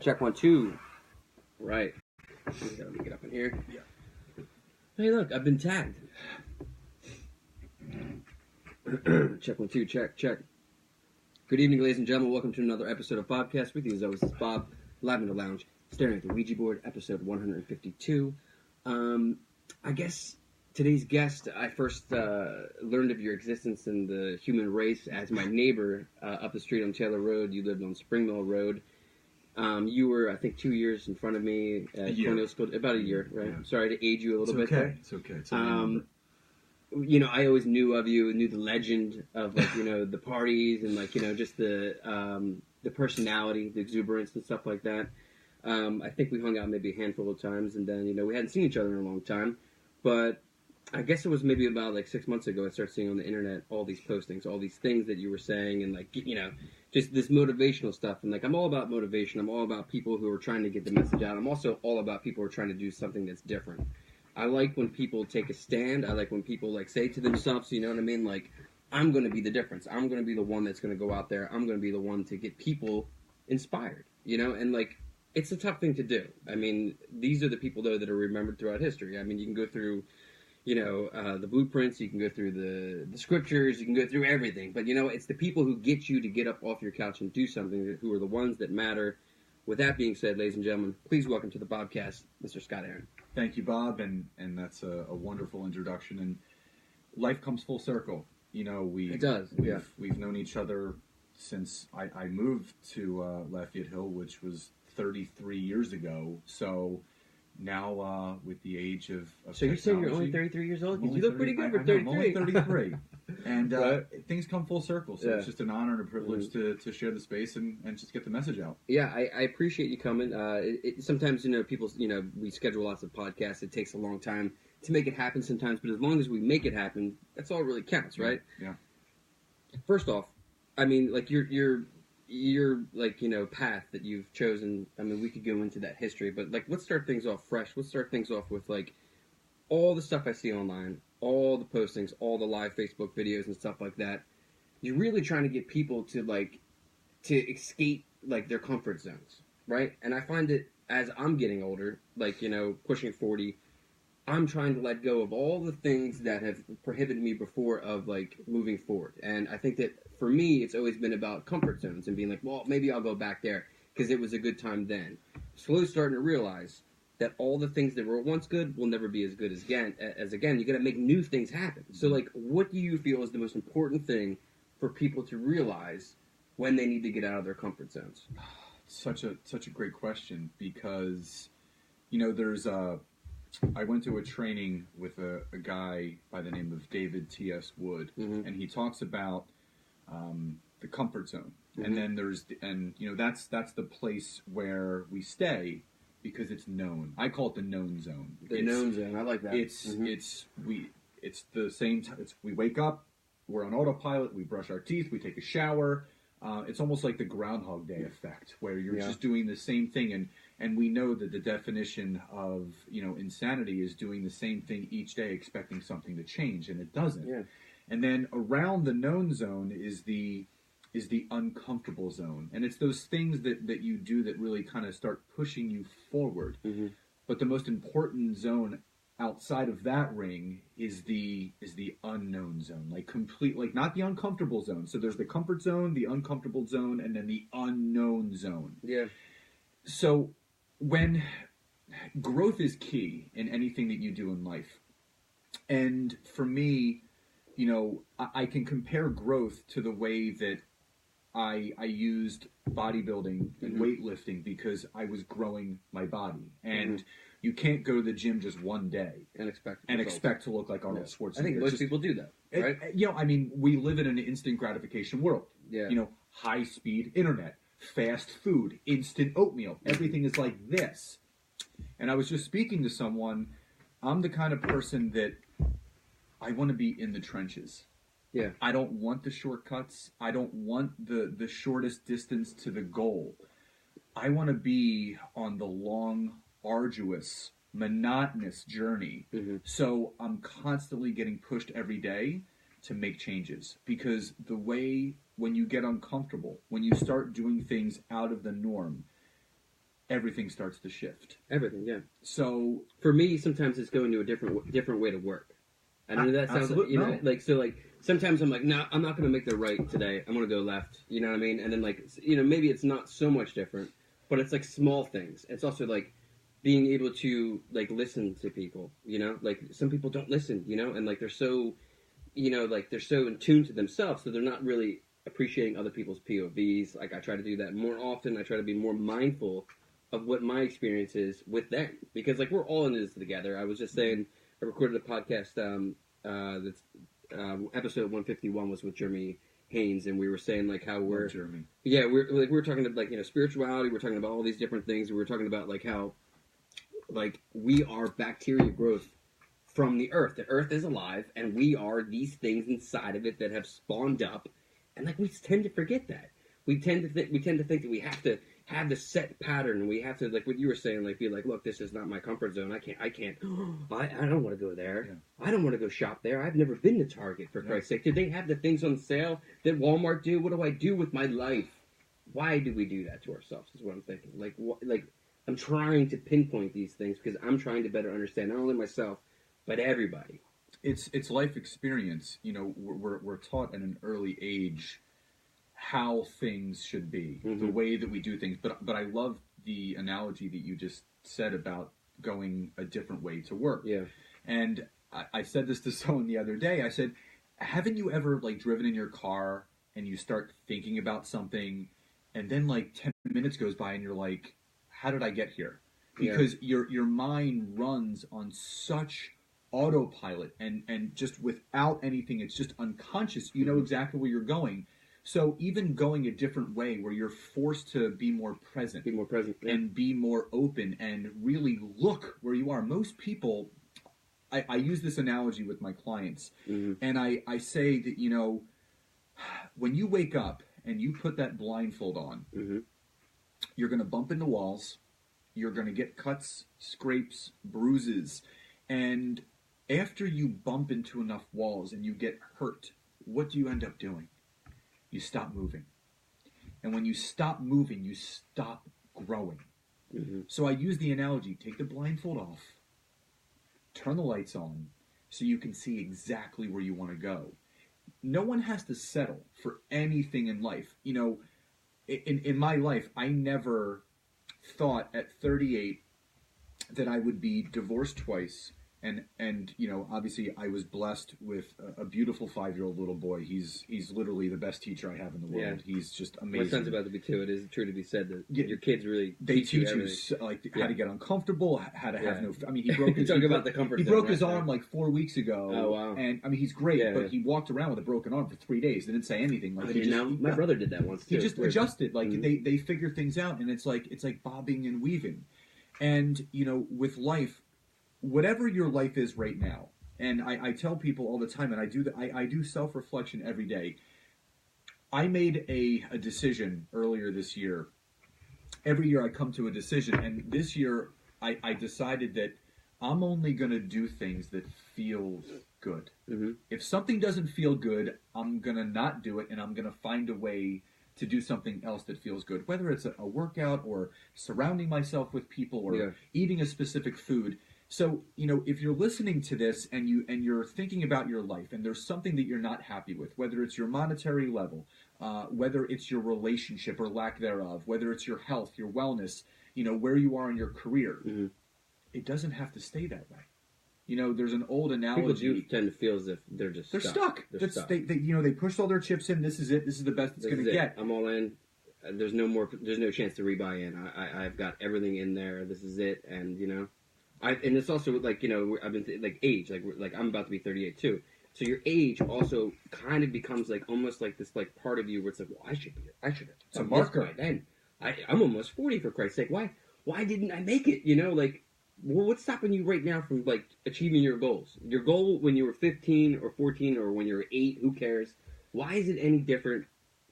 Check 1, 2. Right. Let me get up in here. Yeah. Hey, look, I've been tagged. Check 1, 2. Check. Good evening, ladies and gentlemen. Welcome to another episode of Bobcast. With you, as always, is Bob, live in the lounge, staring at the Ouija board, episode 152. I guess today's guest, I first learned of your existence in the human race as my neighbor up the street on Taylor Road. You lived on Spring Mill Road. You were, I think, 2 years in front of me at Cornell School. About a year, right? Yeah. Sorry to age you a little bit there. It's okay. You know, I always knew of you, knew the legend of, like, you know, the parties and, like, you know, just the personality, the exuberance and stuff like that. I think we hung out maybe a handful of times, and then, you know, we hadn't seen each other in a long time. But I guess it was maybe about, like, 6 months ago I started seeing on the internet all these postings, all these things that you were saying, and, like, you know, just this motivational stuff. And, like, I'm all about motivation. I'm all about people who are trying to get the message out. I'm also all about people who are trying to do something that's different. I like when people take a stand. I like when people, like, say to themselves, you know what I mean? Like, I'm going to be the difference. I'm going to be the one that's going to go out there. I'm going to be the one to get people inspired, you know? And, like, it's a tough thing to do. I mean, these are the people, though, that are remembered throughout history. I mean, you can go through, you know, the blueprints. You can go through the scriptures. You can go through everything. But, you know, it's the people who get you to get up off your couch and do something who are the ones that matter. With that being said, ladies and gentlemen, please welcome to the Bobcast, Mr. Scott Aaron. Thank you, Bob, and that's a wonderful introduction. And life comes full circle. You know, it does. We've known each other since I moved to Lafayette Hill, which was 33 years ago. So now, with the age of so you're saying you're only 33 years old? Because you look pretty good for 33. I'm only 33. And right. Things come full circle, so it's just an honor and a privilege to share the space and just get the message out. Yeah, I appreciate you coming. Sometimes, you know, people, you know, we schedule lots of podcasts. It takes a long time to make it happen sometimes, but as long as we make it happen, that's all that really counts, right? Yeah. First off, I mean, like, your like, you know, path that you've chosen. I mean, we could go into that history, but, like, let's start things off fresh. Let's start things off with, like, all the stuff I see online, all the postings, all the live Facebook videos and stuff like that. You're really trying to get people to, like, to escape, like, their comfort zones, right? And I find that as I'm getting older, like, you know, pushing 40, I'm trying to let go of all the things that have prohibited me before of, like, moving forward. And I think that for me, it's always been about comfort zones and being like, well, maybe I'll go back there because it was a good time then. Slowly starting to realize that all the things that were once good will never be as good as again. You got to make new things happen. So, like, what do you feel is the most important thing for people to realize when they need to get out of their comfort zones? Such a great question, because, you know, I went to a training with a guy by the name of David T.S. Wood, and he talks about the comfort zone, and then you know, that's the place where we stay. Because it's known. I call it the known zone. Known zone. I like that. It's the same. We wake up. We're on autopilot. We brush our teeth. We take a shower. It's almost like the Groundhog Day effect, where you're just doing the same thing. And we know that the definition of, you know, insanity is doing the same thing each day, expecting something to change, and it doesn't. Yeah. And then around the known zone is the uncomfortable zone. And it's those things that you do that really kind of start pushing you forward. But the most important zone outside of that ring is the unknown zone. Like not the uncomfortable zone. So there's the comfort zone, the uncomfortable zone, and then the unknown zone. Yeah. So when growth is key in anything that you do in life. And for me, you know, I can compare growth to the way that I used bodybuilding and weightlifting because I was growing my body. And you can't go to the gym just one day and expect to look like Arnold Schwarzenegger. I think most people do that, right? You know, I mean, we live in an instant gratification world. Yeah. You know, high-speed internet, fast food, instant oatmeal. Everything is like this. And I was just speaking to someone. I'm the kind of person that I want to be in the trenches. Yeah. I don't want the shortcuts. I don't want the shortest distance to the goal. I want to be on the long, arduous, monotonous journey. So I'm constantly getting pushed every day to make changes. Because the way, when you get uncomfortable, when you start doing things out of the norm, everything starts to shift. Everything, yeah. So for me, sometimes it's going to a different way to work. I know that sounds like, like sometimes I'm like, no, I'm not going to make the right today. I'm going to go left. You know what I mean? And then maybe it's not so much different, but it's like small things. It's also like being able to like listen to people. Like some people don't listen. And like they're so, they're so in tune to themselves, so they're not really appreciating other people's POVs. Like I try to do that more often. I try to be more mindful of what my experience is with them, because like we're all in this together. I was just saying, I recorded a podcast. That's episode 151 was with Jeremy Haynes, and we were saying like how we're Jeremy. Yeah, we're talking about like spirituality. We're talking about all these different things. We were talking about like how like we are bacteria growth from the earth. The earth is alive, and we are these things inside of it that have spawned up. And like we tend to forget that. We tend to think that we have to have the set pattern, and we have to, like what you were saying, like be like, look, this is not my comfort zone. I can't. I don't want to go there. Yeah. I don't want to go shop there. I've never been to Target, for Christ's sake. Did they have the things on sale that Walmart do? What do I do with my life? Why do we do that to ourselves? Is what I'm thinking. Like I'm trying to pinpoint these things because I'm trying to better understand not only myself but everybody. It's life experience. We're taught at an early age how things should be, the way that we do things. But I love the analogy that you just said about going a different way to work. Yeah. And I said this to someone the other day. I said, haven't you ever like driven in your car and you start thinking about something, and then like 10 minutes goes by and you're like, how did I get here? Because your mind runs on such autopilot and just without anything, it's just unconscious. You know exactly where you're going. So even going a different way where you're forced to be more present and be more open and really look where you are. Most people, I use this analogy with my clients, and I say that, when you wake up and you put that blindfold on, you're going to bump into walls, you're going to get cuts, scrapes, bruises, and after you bump into enough walls and you get hurt, what do you end up doing? You stop moving. And when you stop moving, you stop growing. So I use the analogy, take the blindfold off, turn the lights on, so you can see exactly where you want to go. No one has to settle for anything in life. In my life, I never thought at 38 that I would be divorced twice. And obviously I was blessed with a beautiful 5-year-old little boy. He's literally the best teacher I have in the world. Yeah. He's just amazing. My son's about to be 2. It is true to be said that your kids really teach you how to get uncomfortable, how to have no. I mean, he broke his about the comfort. He broke his arm like 4 weeks ago. Oh wow! And I mean, he's great, but he walked around with a broken arm for 3 days. They didn't say anything. Like my brother did that once too. He just adjusted. Like they figure things out, and it's like bobbing and weaving, and with life. Whatever your life is right now, and I tell people all the time, and I do self-reflection every day. I made a decision earlier this year. Every year I come to a decision, and this year I decided that I'm only going to do things that feel good. If something doesn't feel good, I'm going to not do it, and I'm going to find a way to do something else that feels good, whether it's a workout or surrounding myself with people or eating a specific food. So, if you're listening to this and you're thinking about your life and there's something that you're not happy with, whether it's your monetary level, whether it's your relationship or lack thereof, whether it's your health, your wellness, where you are in your career, it doesn't have to stay that way. There's an old analogy. People do tend to feel as if they're stuck. They're stuck. They pushed all their chips in. This is it. This is the best it's going to get. I'm all in. There's no chance to rebuy in. I've got everything in there. This is it. And, and it's also like I've been like age like I'm about to be 38 too, so your age also kind of becomes like almost like this like part of you where it's like, well, I should have it's a marker by then. I'm almost 40 for Christ's sake. Why didn't I make it? Like, well, what's stopping you right now from like achieving your goals? Your goal when you were 15 or 14 or when you were 8, who cares? Why is it any different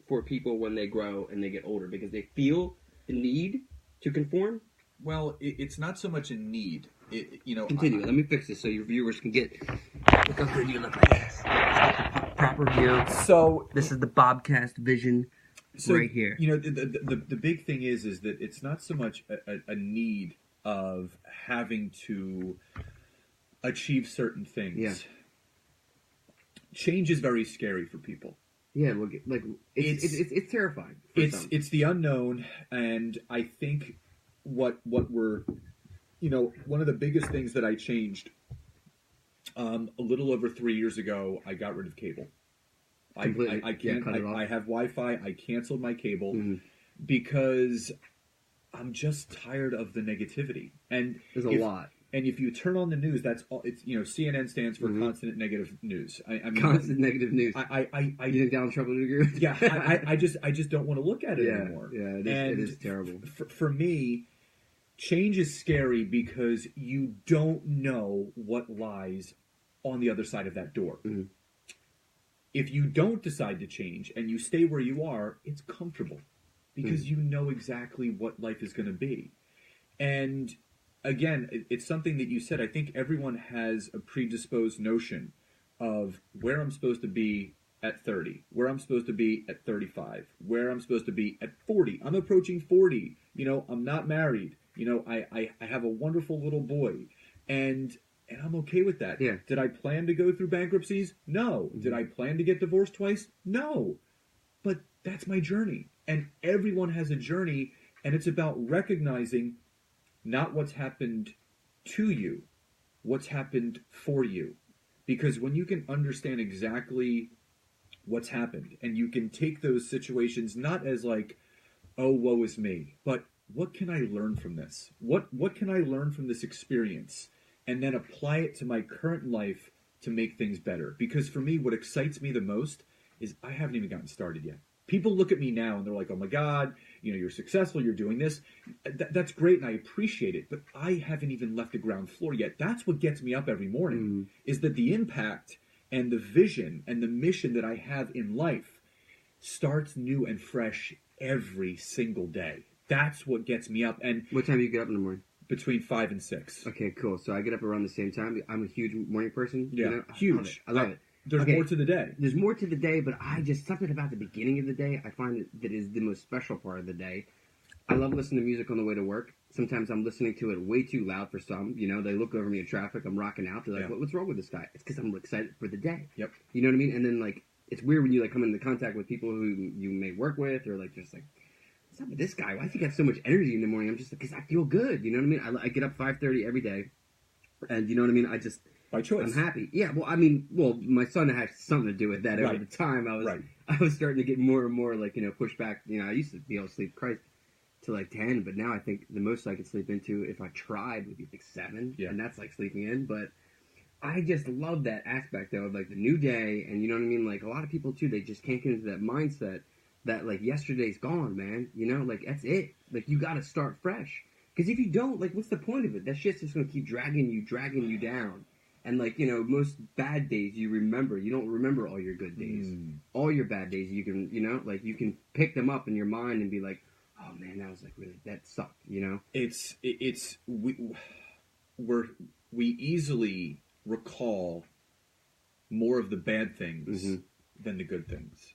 for people when they grow and they get older? Because they feel the need to conform. Well, it's not so much a need. Continue. Let me fix this so your viewers can get. Look how good you look like this. Proper view. So this is the Bobcast vision. So, right here. the big thing is that it's not so much a need of having to achieve certain things. Yeah. Change is very scary for people. Yeah, like it's terrifying. It's the unknown, and I think what we're one of the biggest things that I changed a little over 3 years ago, I got rid of cable. I can't. I have Wi-Fi. I canceled my cable because I'm just tired of the negativity. And there's a lot. And if you turn on the news, that's all. It's CNN stands for constant negative news. I mean, constant negative news. You think Donald Trump would agree with? Yeah, I just don't want to look at it anymore. Yeah, it is terrible. For me, change is scary because you don't know what lies on the other side of that door. Mm-hmm. If you don't decide to change and you stay where you are, it's comfortable because you know exactly what life is going to be. And again, it's something that you said. I think everyone has a predisposed notion of where I'm supposed to be at 30, where I'm supposed to be at 35, where I'm supposed to be at 40. I'm approaching 40. I'm not married. I have a wonderful little boy. And I'm okay with that. Yeah. Did I plan to go through bankruptcies? No. Did I plan to get divorced twice? No. But that's my journey. And everyone has a journey, and it's about recognizing not what's happened to you, what's happened for you. Because when you can understand exactly what's happened, and you can take those situations not as like, oh, woe is me, but what can I learn from this? What can I learn from this experience? And then apply it to my current life to make things better. Because for me, what excites me the most is I haven't even gotten started yet. People look at me now and they're like, oh my God, you're successful, you're doing this. That's great and I appreciate it, but I haven't even left the ground floor yet. That's what gets me up every morning, is that the impact and the vision and the mission that I have in life starts new and fresh every single day. That's what gets me up. And what time do you get up in the morning? Between 5 and 6. Okay, cool. So I get up around the same time. I'm a huge morning person. Yeah, huge. I love it. There's more to the day. There's more to the day, but something about the beginning of the day, I find that is the most special part of the day. I love listening to music on the way to work. Sometimes I'm listening to it way too loud for some. They look over me in traffic. I'm rocking out. They're like, what's wrong with this guy? It's because I'm excited for the day. Yep. You know what I mean? And then, it's weird when you, come into contact with people who you may work with or, just what's up with this guy? Why does he got so much energy in the morning? I'm just because I feel good. You know what I mean? I get up 5:30 every day, and you know what I mean. By choice. I'm happy. Yeah. Well, my son had something to do with that. Over the time, I was starting to get more and more pushed back. I used to be able to sleep to 10, but now I think the most I could sleep into, if I tried, would be 7, and that's sleeping in. But I just love that aspect though of the new day, and you know what I mean. A lot of people too, they just can't get into that mindset that yesterday's gone, man. That's it. You got to start fresh. Because if you don't, what's the point of it? That shit's just gonna keep dragging you down. And most bad days you remember. You don't remember all your good days. All your bad days you can, you can pick them up in your mind and be like, oh man, that was really, that sucked. We easily recall more of the bad things than the good things.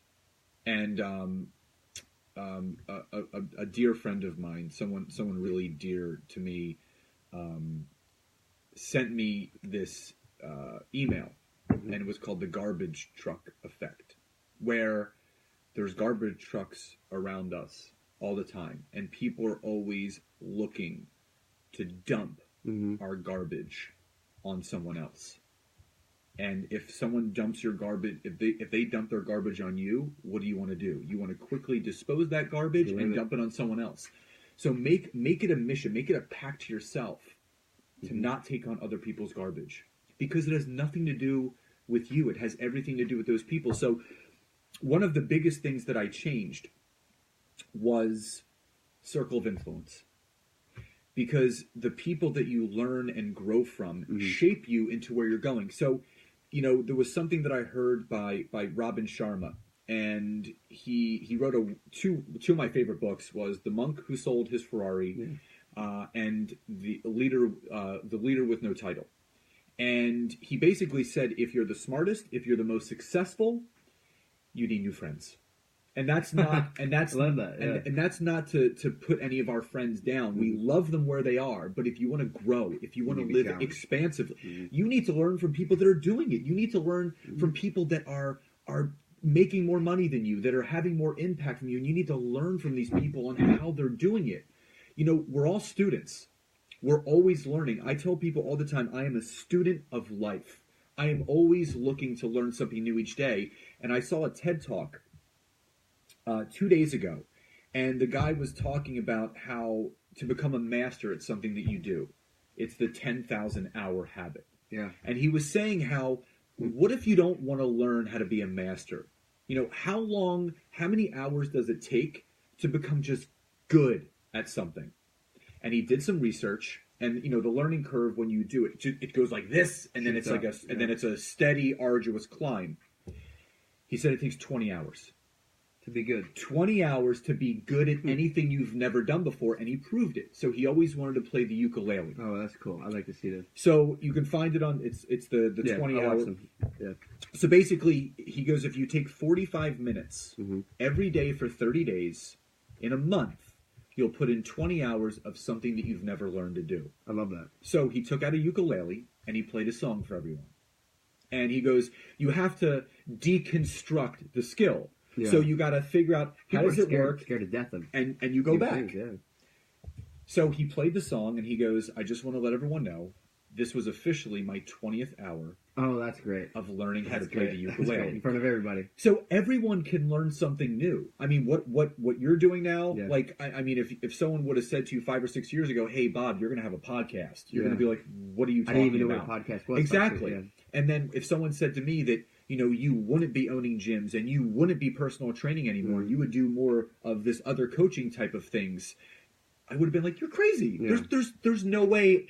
And a dear friend of mine, someone really dear to me, sent me this email, and it was called the garbage truck effect, where there's garbage trucks around us all the time, and people are always looking to dump our garbage on someone else. And if someone dumps your garbage, if they dump their garbage on you, what do you want to do? You want to quickly dispose that garbage and dump it on someone else. So make it a mission, make it a pact to yourself to not take on other people's garbage, because it has nothing to do with you. It has everything to do with those people. So one of the biggest things that I changed was circle of influence, because the people that you learn and grow from shape you into where you're going. So, there was something that I heard by Robin Sharma, and he wrote two of my favorite books was The Monk Who Sold His Ferrari, and the leader with no title. And he basically said, if you're the smartest, if you're the most successful, you need new friends. And that's not, and that's I love that. Yeah. and that's not to put any of our friends down. We love them where they are, but if you want to grow, if you want to live expansively, you need to learn from people that are doing it. You need to learn from people that are making more money than you, that are having more impact from you, and you need to learn from these people on how they're doing it. You know, we're all students. We're always learning. I tell people all the time, I am a student of life. I am always looking to learn something new each day. And I saw a TED Talk 2 days ago, and the guy was talking about how to become a master at something that you do. It's the 10,000 hour habit. Yeah. And he was saying how, what if you don't want to learn how to be a master? You know, how many hours does it take to become just good at something? And he did some research, and you know, the learning curve when you do it, it goes like this, and then it's like and then it's a steady, arduous climb. He said it takes 20 hours. To be good. 20 hours to be good at anything you've never done before, and he proved it. So he always wanted to play the ukulele. Oh, that's cool. I'd like to see this. So you can find it on, it's the 20 hours. Yeah. So basically, he goes, if you take 45 minutes every day for 30 days, in a month, you'll put in 20 hours of something that you've never learned to do. I love that. So he took out a ukulele, and he played a song for everyone. And he goes, you have to deconstruct the skill. Yeah. So you got to figure out how does it work, scared to death of, and you go back. Things, yeah. So he played the song, and he goes, I just want to let everyone know, this was officially my 20th hour. Oh, that's great. Of learning how to play the ukulele in front of everybody. So everyone can learn something new. I mean, what you're doing now, like, I mean, if someone would have said to you 5 or 6 years ago, hey, Bob, you're going to have a podcast, you're going to be like, what are you talking about? I didn't even know what a podcast was. Exactly. And then if someone said to me that, you know, you wouldn't be owning gyms and you wouldn't be personal training anymore, you would do more of this other coaching type of things, I would have been like, you're crazy. Yeah. There's no way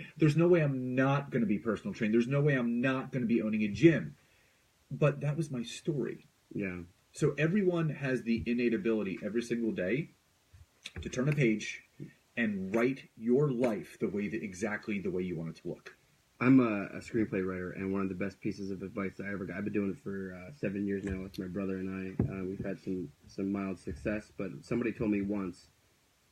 I'm not going to be personal trained. There's no way I'm not going to be owning a gym. But that was my story. Yeah. So everyone has the innate ability every single day to turn a page and write your life exactly the way you want it to look. I'm a screenplay writer, and one of the best pieces of advice I ever got, I've been doing it for 7 years now with my brother and I. We've had some mild success, but somebody told me once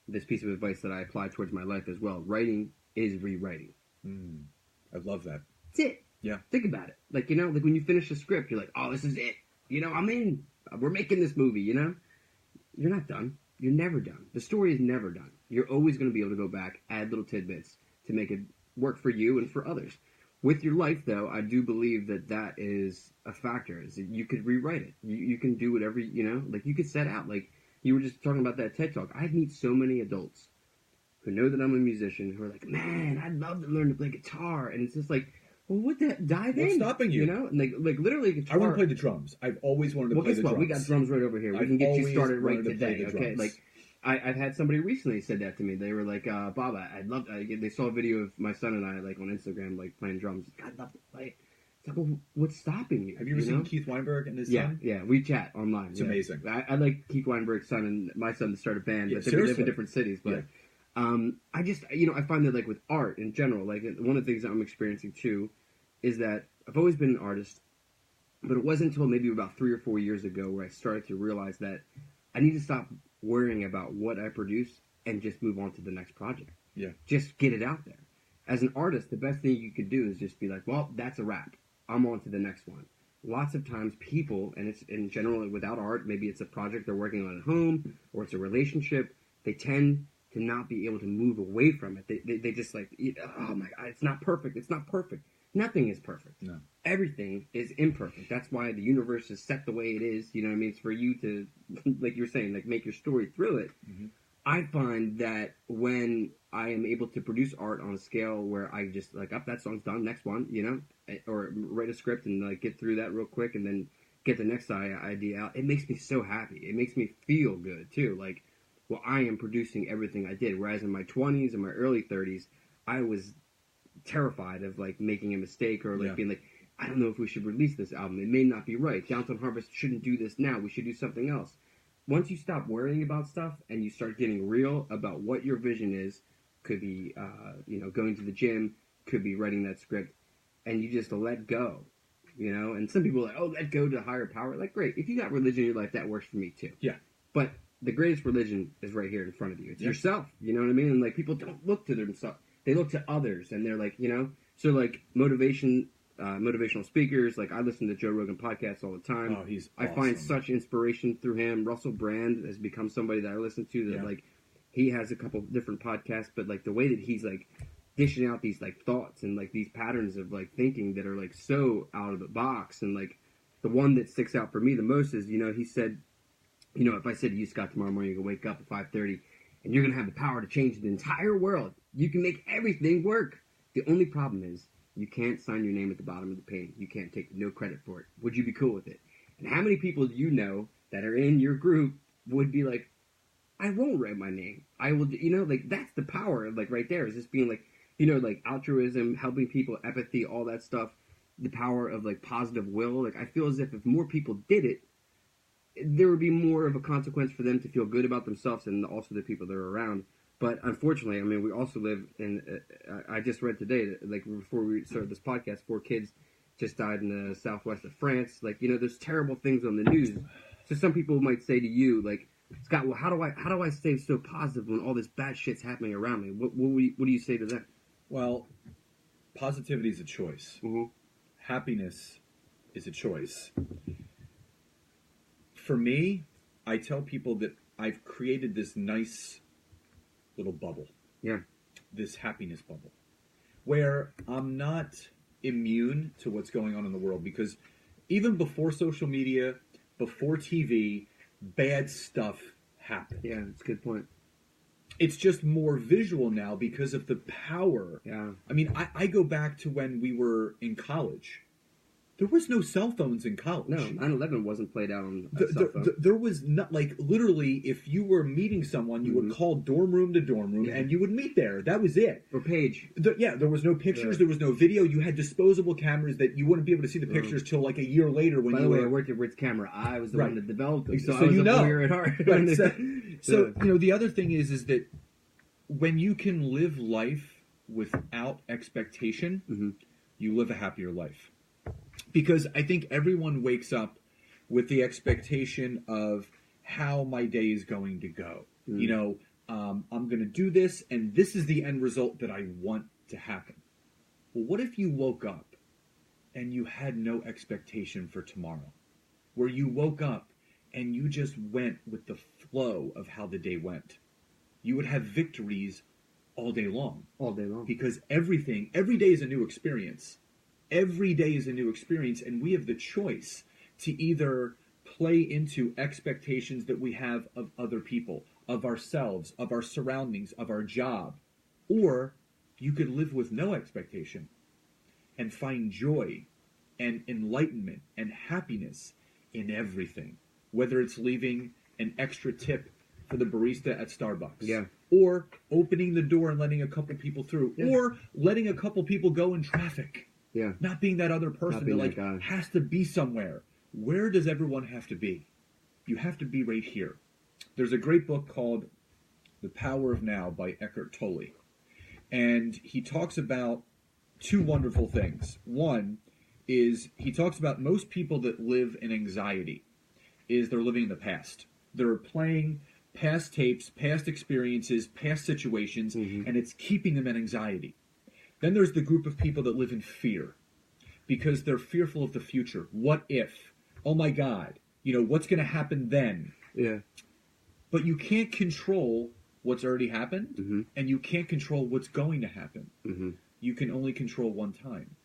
this piece of advice that I apply towards my life as well. Writing is rewriting. I love that. That's it. Yeah. Think about it. Like, you know, like when you finish a script, you're like, oh, this is it. You know, I'm in. We're making this movie, you know? You're not done. You're never done. The story is never done. You're always going to be able to go back, add little tidbits to make it work for you and for others. With your life, though, I do believe that is a factor. Is that you could rewrite it. You can do whatever, you know? Like, you could set out, like, you were just talking about that TED Talk. I meet so many adults who know that I'm a musician who are like, man, I'd love to learn to play guitar. And it's just like, well, what the, dive in. What's stopping you? You know? And like literally guitar. I want to play the drums. I've always wanted to play the drums. We got drums right over here. We can get you started right today. Okay, like, I've had somebody recently said that to me. They were like, Bob, I'd love to. They saw a video of my son and I, like, on Instagram, like, playing drums. I'd love to play it. It's like, well, what's stopping you? Have you ever seen Keith Weinberg and his son? Yeah, we chat online. It's amazing. I like Keith Weinberg's son and my son to start a band, but they live in different cities. But I just, you know, I find that, like, with art in general, like, one of the things that I'm experiencing too is that I've always been an artist, but it wasn't until maybe about 3 or 4 years ago where I started to realize that I need to stop worrying about what I produce and just move on to the next project. Yeah. Just get it out there. As an artist, the best thing you could do is just be like, well, that's a wrap. I'm on to the next one. Lots of times people, and it's in general without art, maybe it's a project they're working on at home or it's a relationship, they tend to not be able to move away from it. They just like, oh my God, it's not perfect. It's not perfect. Nothing is perfect. No. Everything is imperfect. That's why the universe is set the way it is. You know what I mean? It's for you to, like you were saying, like, make your story through it. Mm-hmm. I find that when I am able to produce art on a scale where I just, like, that song's done, next one, you know? Or write a script and, like, get through that real quick and then get the next idea out. It makes me so happy. It makes me feel good, too. Like, well, I am producing everything I did. Whereas in my 20s and my early 30s, I was terrified of, like, making a mistake or, like, being like, I don't know if we should release this album. It may not be right. Downtown Harvest shouldn't do this now. We should do something else. Once you stop worrying about stuff and you start getting real about what your vision is, could be, you know, going to the gym, could be writing that script, and you just let go, you know? And some people are like, oh, let go to higher power. Like, great. If you got religion in your life, that works for me, too. Yeah. But the greatest religion is right here in front of you. It's Yeah. yourself. You know what I mean? And like people don't look to themselves; they look to others, and they're like, you know. So like motivational speakers. Like I listen to Joe Rogan podcasts all the time. Oh, he's I awesome. find such inspiration through him. Russell Brand has become somebody that I listen to. That like he has a couple different podcasts, but like the way that he's like dishing out these like thoughts and like these patterns of like thinking that are like so out of the box. And like the one that sticks out for me the most is, you know, he said, you know, if I said to you, Scott, tomorrow morning you can wake up at 5:30 and you're gonna have the power to change the entire world, you can make everything work. The only problem is you can't sign your name at the bottom of the page. You can't take no credit for it. Would you be cool with it? And how many people do you know that are in your group would be like, I won't write my name. I will, you know, like that's the power of like right there is just being like, you know, like altruism, helping people, empathy, all that stuff. The power of like positive will. Like I feel as if more people did it, there would be more of a consequence for them to feel good about themselves and also the people that are around. But unfortunately, I mean, we also live in. I just read today that like before we started this podcast, 4 kids just died in the southwest of France. Like, you know, there's terrible things on the news. So some people might say to you, like, Scott, well, how do I stay so positive when all this bad shit's happening around me? What do you say to that? Well, positivity is a choice. Mm-hmm. Happiness is a choice. For me, I tell people that I've created this nice little bubble. Yeah. This happiness bubble. Where I'm not immune to what's going on in the world, because even before social media, before TV, bad stuff happened. Yeah, that's a good point. It's just more visual now because of the power. Yeah. I mean, I go back to when we were in college. There was no cell phones in college. No, 9/11 wasn't played out on a cell phone. There was not, like, literally, if you were meeting someone, you would call dorm room to dorm room, and you would meet there. That was it. Or page. There was no pictures, there was no video. You had disposable cameras that you wouldn't be able to see the pictures till like a year later. When By the way, I worked at Ritz Camera. I was the one that developed them, so I was you a know. lawyer at heart. Right. So, you know, the other thing is that when you can live life without expectation, you live a happier life. Because I think everyone wakes up with the expectation of how my day is going to go. You know, I'm going to do this, and this is the end result that I want to happen. Well, what if you woke up and you had no expectation for tomorrow? Where you woke up and you just went with the flow of how the day went. You would have victories all day long. All day long. Because every day is a new experience. Every day is a new experience, and we have the choice to either play into expectations that we have of other people, of ourselves, of our surroundings, of our job, or you could live with no expectation and find joy and enlightenment and happiness in everything, whether it's leaving an extra tip for the barista at Starbucks, or opening the door and letting a couple people through, or letting a couple people go in traffic. Yeah. Not being that other person that like has to be somewhere. Where does everyone have to be? You have to be right here. There's a great book called The Power of Now by Eckhart Tolle. And he talks about 2 wonderful things. One is he talks about most people that live in anxiety is they're living in the past. They're playing past tapes, past experiences, past situations, and it's keeping them in anxiety. Then there's the group of people that live in fear because they're fearful of the future. What if? Oh my God. You know, what's going to happen then? Yeah. But you can't control what's already happened, and you can't control what's going to happen. You can only control one time,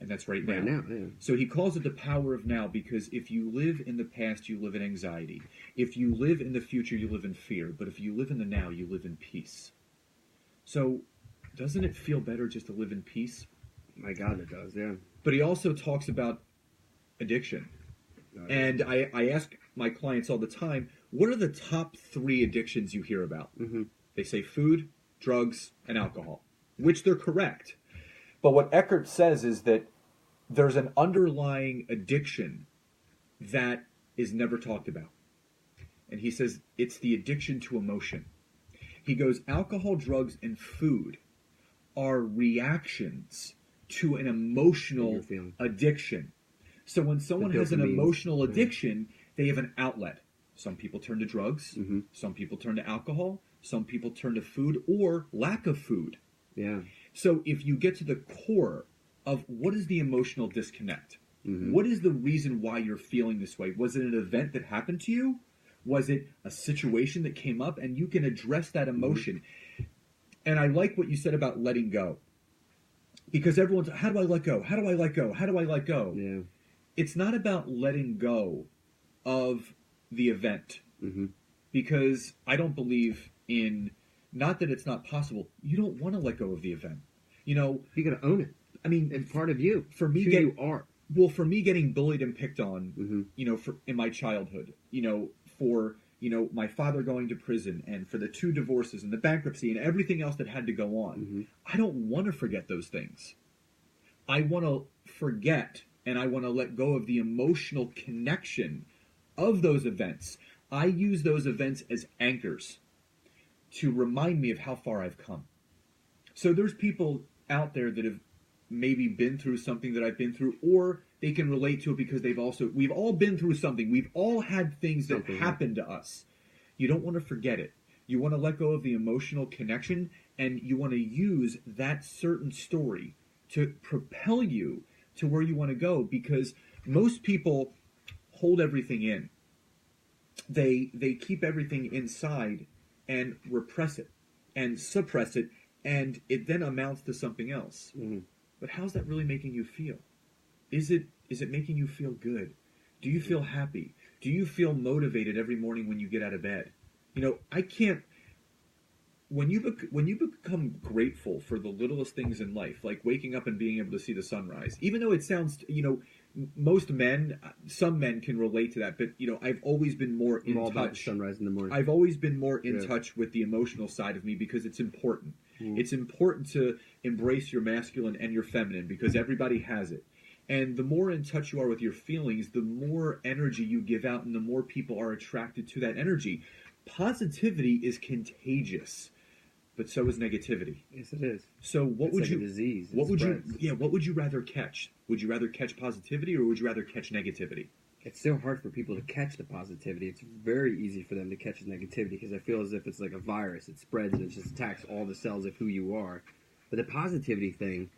and that's right now. Right now, yeah. So he calls it the power of now because if you live in the past, you live in anxiety. If you live in the future, you live in fear. But if you live in the now, you live in peace. So doesn't it feel better just to live in peace? My God, it does, yeah. But he also talks about addiction. And I ask my clients all the time, what are the top 3 addictions you hear about? They say food, drugs, and alcohol, which they're correct. But what Eckhart says is that there's an underlying addiction that is never talked about. And he says it's the addiction to emotion. He goes, alcohol, drugs, and food are reactions to an emotional addiction. So when someone has an emotional addiction, they have an outlet. Some people turn to drugs. Mm-hmm. Some people turn to alcohol. Some people turn to food or lack of food. Yeah. So if you get to the core of what is the emotional disconnect, what is the reason why you're feeling this way? Was it an event that happened to you? Was it a situation that came up? And you can address that emotion. And I like what you said about letting go. Because everyone's, how do I let go? How do I let go? How do I let go? Yeah. It's not about letting go of the event. Because I don't believe in, not that it's not possible, you don't want to let go of the event. You know, you got to own it. I mean, it's part of you. For me, you are. Well, for me, getting bullied and picked on, you know, in my childhood, you know, for, you know, my father going to prison and for the 2 divorces and the bankruptcy and everything else that had to go on, I don't want to forget those things. I want to forget and I want to let go of the emotional connection of those events. I use those events as anchors to remind me of how far I've come. So there's people out there that have maybe been through something that I've been through, or they can relate to it because we've all been through something. We've all had things that happened to us. You don't want to forget it. You want to let go of the emotional connection, and you want to use that certain story to propel you to where you want to go, because most people hold everything in. They keep everything inside and repress it and suppress it, and it then amounts to something else. But how's that really making you feel? Is it making you feel good? Do you feel happy? Do you feel motivated every morning when you get out of bed? You know, I can't. When you become grateful for the littlest things in life, like waking up and being able to see the sunrise, even though it sounds, you know, some men can relate to that, but you know, I've always been more in touch. About sunrise in the morning. I've always been more in touch with the emotional side of me because it's important. It's important to embrace your masculine and your feminine because everybody has it. And the more in touch you are with your feelings, the more energy you give out, and the more people are attracted to that energy. Positivity is contagious, but so is negativity. Yes, it is. So what would like you? A disease. What would you? Yeah. What would you rather catch? Would you rather catch positivity or would you rather catch negativity? It's so hard for people to catch the positivity. It's very easy for them to catch the negativity because I feel as if it's like a virus. It spreads and it just attacks all the cells of who you are. But the positivity thing,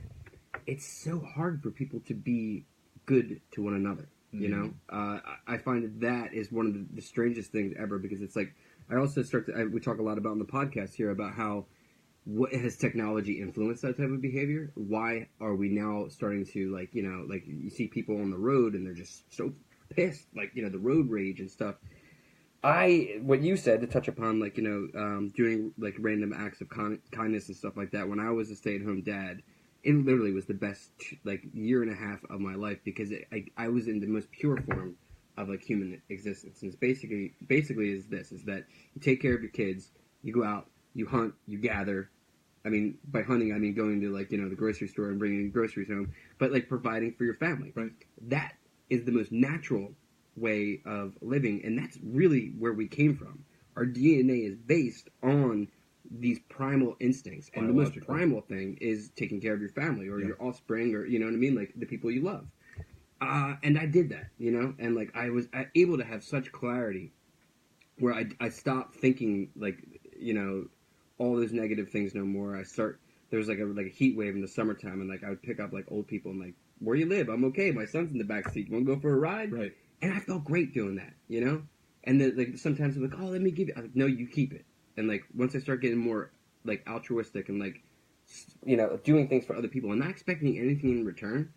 it's so hard for people to be good to one another. You know, I find that is one of the strangest things ever because it's like I also we talk a lot about on the podcast here about how what has technology influenced that type of behavior? Why are we now starting to like you see people on the road and they're just so pissed, like the road rage and stuff. What you said to touch upon doing like random acts of kindness and stuff like that. When I was a stay-at-home dad, it literally was the best year and a half of my life because I was in the most pure form of like human existence. And it's basically is that you take care of your kids, you go out, you hunt, you gather. I mean, by hunting, I mean going to the grocery store and bringing groceries home, but like providing for your family. Right. That is the most natural way of living, and that's really where we came from. Our DNA is based on these primal instincts, and the most primal thing is taking care of your family or your offspring, or you know what I mean, like the people you love. And I did that, and like I was able to have such clarity where I stopped thinking like all those negative things no more. There was like a heat wave in the summertime, and like I would pick up like old people and like, where you live? I'm okay. My son's in the back seat. You want to go for a ride? Right. And I felt great doing that, And then like sometimes I'm like, oh, let me give you. I'm like, no, you keep it. And like once I start getting more like altruistic and like doing things for other people and not expecting anything in return,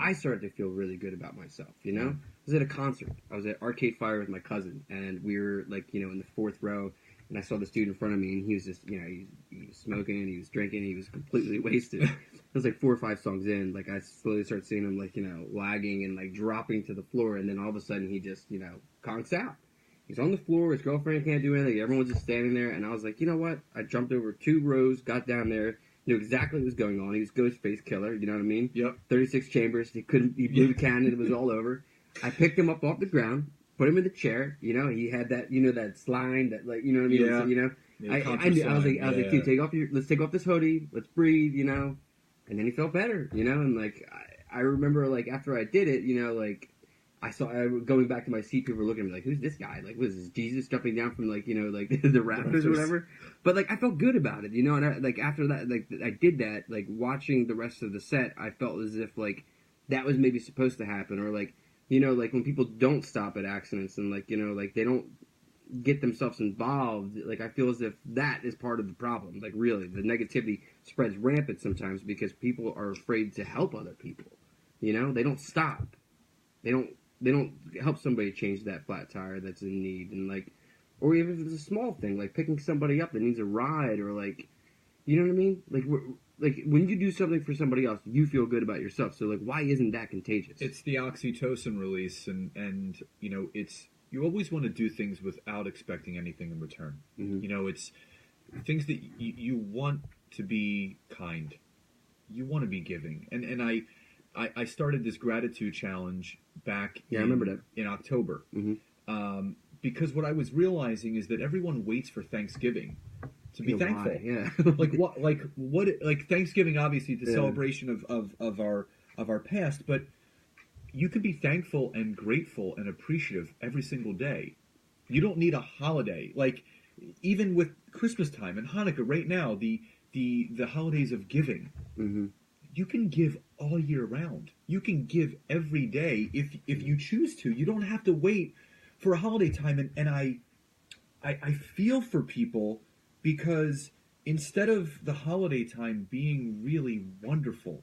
I started to feel really good about myself. I was at a concert. I was at Arcade Fire with my cousin, and we were like in the fourth row. And I saw this dude in front of me, and he was just, he was smoking, and he was drinking, he was completely wasted. It was like 4 or 5 songs in, like I slowly started seeing him, like, lagging and like dropping to the floor, and then all of a sudden he just, conks out. He's on the floor, his girlfriend can't do anything, everyone's just standing there, and I was like, you know what? I jumped over 2 rows, got down there, knew exactly what was going on. He was Ghostface Killer, you know what I mean? Yep. 36 chambers, he blew the cannon, it was all over. I picked him up off the ground, put him in the chair, he had that, that slime, that like, you know what I mean? Yeah. So, I knew, I was like, dude, let's take off this hoodie, let's breathe, and then he felt better, and like, I remember like after I did it, like, going back to my seat, people were looking at me like, who's this guy? Like, was this Jesus jumping down from like, like the rafters or whatever? But like, I felt good about it, and after that, like, I did that, like, watching the rest of the set, I felt as if like that was maybe supposed to happen, or like, like when people don't stop at accidents and like, like they don't get themselves involved, like I feel as if that is part of the problem. Like, really, the negativity spreads rampant sometimes because people are afraid to help other people. They don't stop. They don't help somebody change that flat tire that's in need, and like, or even if it's a small thing like picking somebody up that needs a ride, or like, you know what I mean? Like when you do something for somebody else, you feel good about yourself. So like, why isn't that contagious? It's the oxytocin release, and it's, you always want to do things without expecting anything in return. Mm-hmm. It's things that you want to be kind, you want to be giving, and I started this gratitude challenge back I remember that. in October. Mm-hmm. Because what I was realizing is that everyone waits for Thanksgiving to be thankful. Why? Yeah. like Thanksgiving, obviously the celebration of our past, but you can be thankful and grateful and appreciative every single day. You don't need a holiday. Like, even with Christmas time and Hanukkah right now, the holidays of giving. Mm-hmm. You can give all year round. You can give every day if you choose to. You don't have to wait for a holiday time. And I feel for people, because instead of the holiday time being really wonderful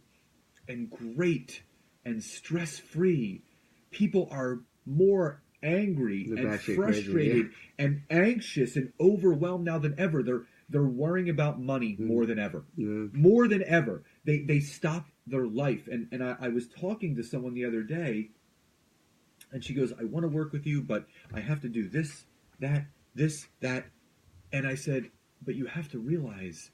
and great and stress-free, people are more angry and frustrated and anxious and overwhelmed now than ever. They're worrying about money more than ever. Yeah. More than ever. They stop their life. And I was talking to someone the other day, and she goes, I want to work with you, but I have to do this, that. And I said, but you have to realize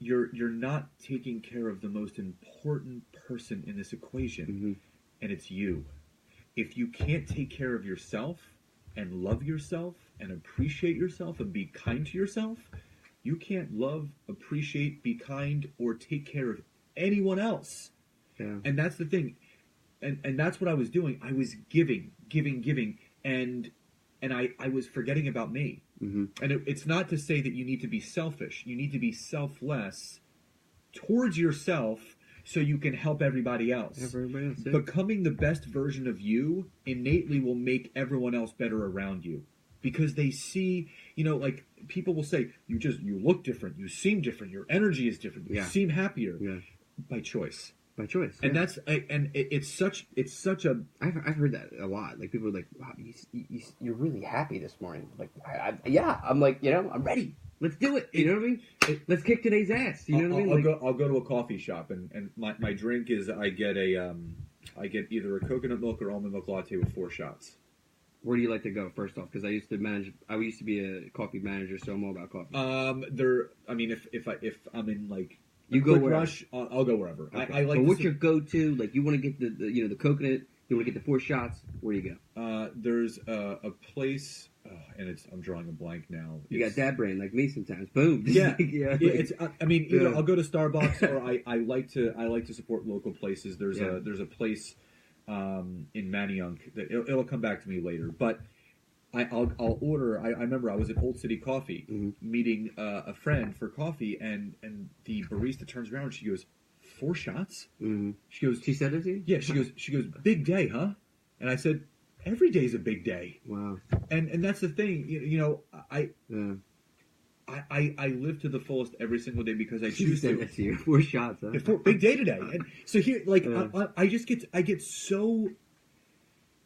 you're not taking care of the most important person in this equation, mm-hmm. and it's you. If you can't take care of yourself and love yourself and appreciate yourself and be kind to yourself, you can't love, appreciate, be kind, or take care of anyone else. Yeah. And that's the thing. And that's what I was doing. I was giving, and I was forgetting about me. Mm-hmm. And it's not to say that you need to be selfish. You need to be selfless towards yourself so you can help everybody else. Becoming the best version of you innately will make everyone else better around you. Because they see, like, people will say, you look different, you seem different, your energy is different, you seem happier. Yeah. By choice. And that's it's such a. I've heard that a lot. Like, people are like, "Wow, you're really happy this morning." Like, I'm like, I'm ready. Let's do it. You know what I mean? Let's kick today's ass. You know what I mean? I'll go to a coffee shop, and my drink is, I get either a coconut milk or almond milk latte with 4 shots. Where do you like to go, first off? Because I used to be a coffee manager, so I'm all about coffee. If I'm in like. You go wherever. Rush, I'll go wherever. Okay. I like. But what's your go-to? Like, you want to get the coconut. You want to get the 4 shots. Where do you go? There's a place, and I'm drawing a blank now. You got dad brain like me sometimes. Boom. Yeah. Either I'll go to Starbucks, or I like to support local places. There's a place in Manayunk that it'll come back to me later, but. I'll order. I remember I was at Old City Coffee meeting a friend for coffee, and the barista turns around and she goes, 4 shots? Mm-hmm. She said it to you? Yeah, she goes, big day, huh? And I said, every day's a big day. Wow. And that's the thing, I live to the fullest every single day because I choose to. That to you. 4 shots, huh? Big day today. And so here, like, I get so.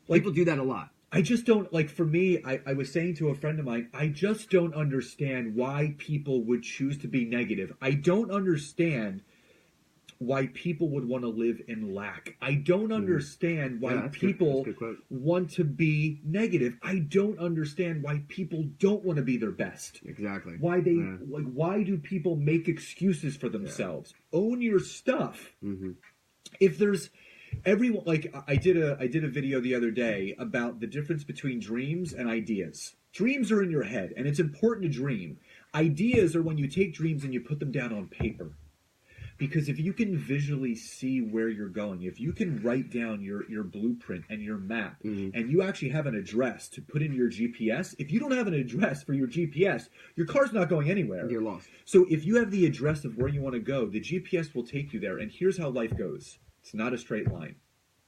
Like, people do that a lot. I just don't, like, for me, I was saying to a friend of mine, I just don't understand why people would choose to be negative. I don't understand why people would want to live in lack. I don't understand why people want to be negative. I don't understand why people don't want to be their best. Exactly. Why why do people make excuses for themselves? Yeah. Own your stuff. Mm-hmm. If there's... Everyone, like, I did a video the other day about the difference between dreams and ideas. Dreams are in your head, and it's important to dream. Ideas are when you take dreams and you put them down on paper. Because if you can visually see where you're going, if you can write down your blueprint and your map, and you actually have an address to put in your GPS, if you don't have an address for your GPS, your car's not going anywhere. You're lost. So if you have the address of where you want to go, the GPS will take you there. And here's how life goes. It's not a straight line.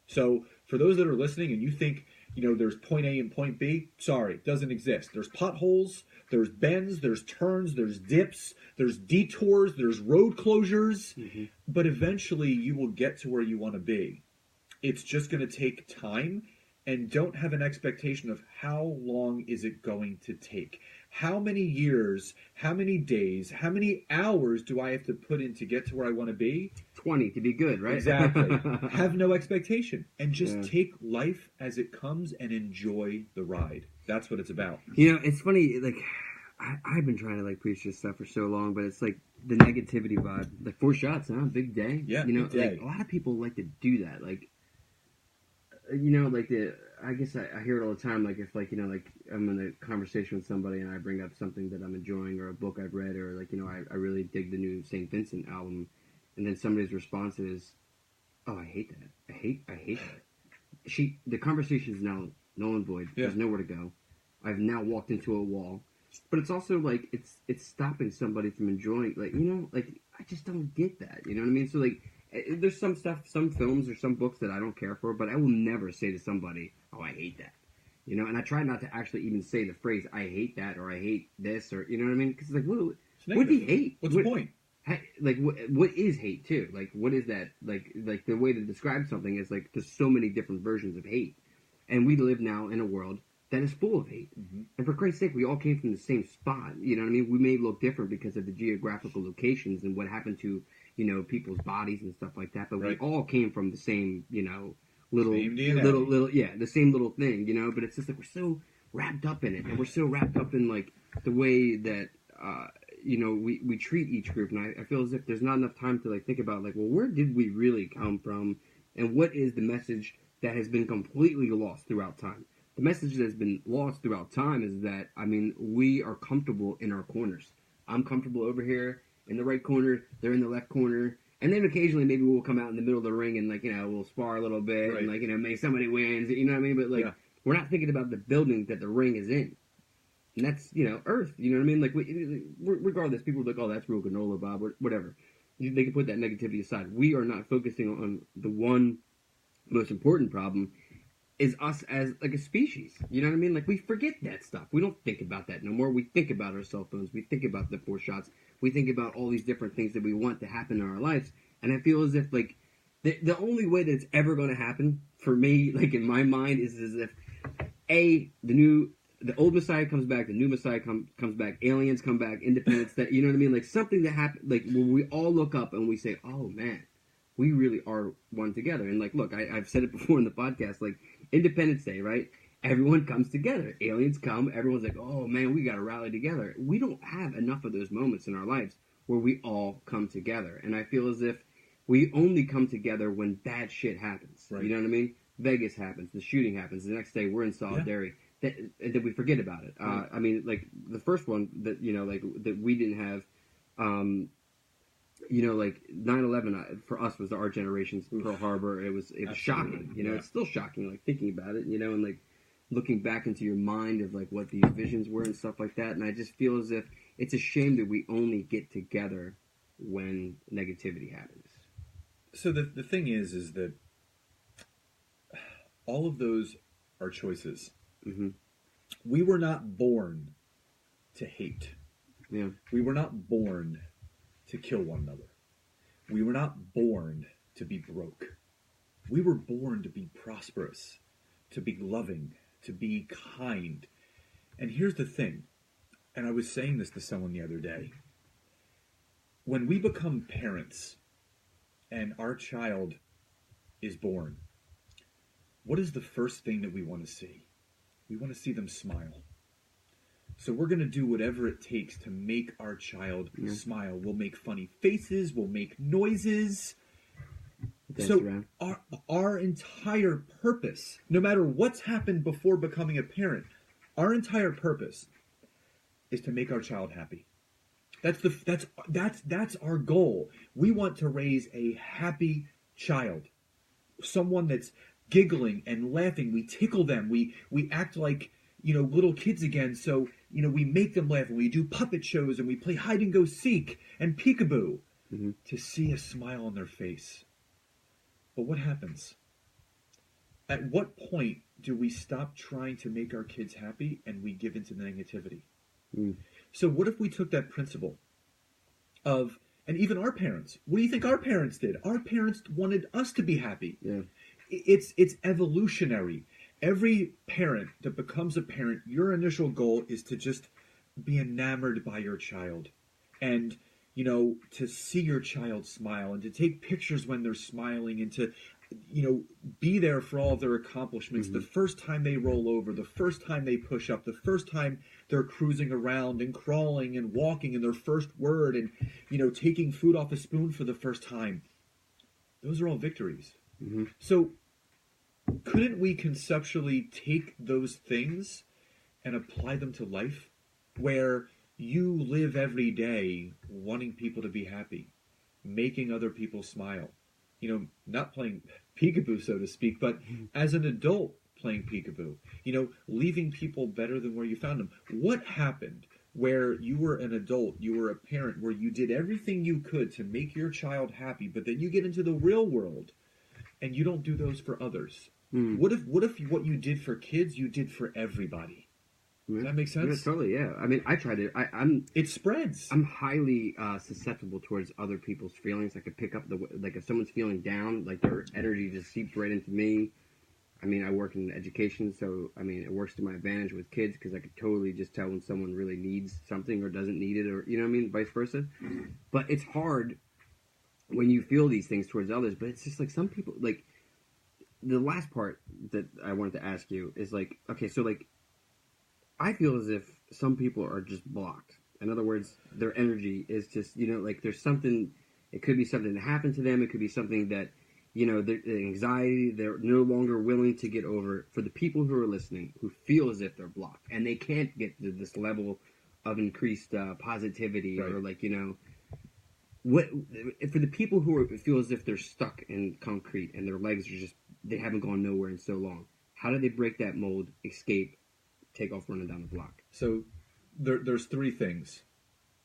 So for those that are listening and you think, there's point A and point B, sorry, it doesn't exist. There's potholes, there's bends, there's turns, there's dips, there's detours, there's road closures, but eventually you will get to where you want to be. It's just going to take time, and don't have an expectation of how long is it going to take. How many years, how many days, how many hours do I have to put in to get to where I want to be? 20 to be good, right? Exactly. Have no expectation and just take life as it comes and enjoy the ride. That's what it's about. It's funny, like, I've been trying to, like, preach this stuff for so long, but it's like the negativity vibe. Like, 4 shots, huh? Big day. Yeah, big day. Like, a lot of people like to do that. Like, I guess I hear it all the time. Like, if, like, like, I'm in a conversation with somebody and I bring up something that I'm enjoying or a book I've read or, like, I really dig the new St. Vincent album. And then somebody's response is, "Oh, I hate that. I hate that." The conversation is now null and void. Yeah. There's nowhere to go. I've now walked into a wall. But it's also like it's stopping somebody from enjoying. Like, like, I just don't get that. You know what I mean? So, like, there's some stuff, some films or some books that I don't care for, but I will never say to somebody, "Oh, I hate that." And I try not to actually even say the phrase "I hate that" or "I hate this" or you know what I mean? Because like, what do you hate? What's the point? Like, what is hate too? Like, what is that? Like the way to describe something is like there's so many different versions of hate, and we live now in a world that is full of hate. And for Christ's sake, we all came from the same spot. You know what I mean? We may look different because of the geographical locations and what happened to people's bodies and stuff like that, but we all came from the same little the same little thing. But it's just like we're so wrapped up in it, and we're so wrapped up in like the way that. We treat each group, and I feel as if there's not enough time to like think about like, well, where did we really come from, and what is the message that has been completely lost throughout time? The message that has been lost throughout time is that we are comfortable in our corners. I'm comfortable over here in the right corner. They're in the left corner, and then occasionally maybe we'll come out in the middle of the ring and like we'll spar a little bit and like maybe somebody wins. You know what I mean? But like we're not thinking about the building that the ring is in. And that's, Earth. You know what I mean? Like, regardless, people are like, "Oh, that's real granola, Bob," or whatever. They can put that negativity aside. We are not focusing on the one most important problem is us as, like, a species. You know what I mean? Like, we forget that stuff. We don't think about that no more. We think about our cell phones. We think about the 4 shots. We think about all these different things that we want to happen in our lives. And I feel as if, like, the only way that it's ever going to happen, for me, like, in my mind, is as if, the old Messiah comes back, the new Messiah comes back, aliens come back, independence, that, you know what I mean? Like, something that happened, like, when we all look up and we say, "Oh, man, we really are one together." And, like, look, I've said it before in the podcast, like, Independence Day, right? Everyone comes together. Aliens come, everyone's like, "Oh, man, we got to rally together." We don't have enough of those moments in our lives where we all come together. And I feel as if we only come together when bad shit happens. Right. You know what I mean? Vegas happens, the shooting happens, the next day we're in solidarity. Yeah. That we forget about it. I mean, like the first one that that we didn't have, like 9/11 for us was our generation's Pearl Harbor. It was shocking. It's still shocking, like thinking about it. And like looking back into your mind of like what these visions were and stuff like that. And I just feel as if it's a shame that we only get together when negativity happens. So the thing is that all of those are choices. Mm-hmm. We were not born to hate. Yeah. We were not born to kill one another. We were not born to be broke. We were born to be prosperous, to be loving, to be kind. And here's the thing, and I was saying this to someone the other day. When we become parents and our child is born, what is the first thing that we want to see? We want to see them smile. So we're going to do whatever it takes to make our child smile. We'll make funny faces. We'll make noises. So our entire purpose, no matter what's happened before becoming a parent, our entire purpose is to make our child happy. That's our goal. We want to raise a happy child, someone that's giggling and laughing. We tickle them. We act like little kids again. So we make them laugh, and we do puppet shows, and we play hide and go seek and peekaboo to see a smile on their face. But what happens? At what point do we stop trying to make our kids happy and we give into the negativity? So what if we took that principle of, and even our parents, what do you think our parents did? Our parents wanted us to be happy. Yeah. It's evolutionary. Every parent that becomes a parent, your initial goal is to just be enamored by your child. And to see your child smile and to take pictures when they're smiling and to, be there for all of their accomplishments. The first time they roll over, the first time they push up, the first time they're cruising around and crawling and walking and their first word and, taking food off a spoon for the first time. Those are all victories. So couldn't we conceptually take those things and apply them to life where you live every day wanting people to be happy, making other people smile, not playing peekaboo, so to speak, but as an adult playing peekaboo, leaving people better than where you found them. What happened where you were an adult, you were a parent, where you did everything you could to make your child happy, but then you get into the real world and you don't do those for others? What if what you did for kids, you did for everybody? Does that make sense? Yeah, totally, yeah. I mean, I try to... It spreads. I'm highly susceptible towards other people's feelings. I could pick up if someone's feeling down, like their energy just seeps right into me. I mean, I work in education, so, I mean, it works to my advantage with kids because I could totally just tell when someone really needs something or doesn't need it, or, vice versa. But it's hard when you feel these things towards others, but it's just like some people, like, the last part that I wanted to ask you is like, okay, so like, I feel as if some people are just blocked. In other words, their energy is just, like there's something, it could be something that happened to them. It could be something that, the anxiety, they're no longer willing to get over. For the people who are listening, who feel as if they're blocked and they can't get to this level of increased positivity, right, or like, what, for the people who feel as if they're stuck in concrete and their legs are just, they haven't gone nowhere in so long, how do they break that mold, escape, take off running down the block? So there's three things,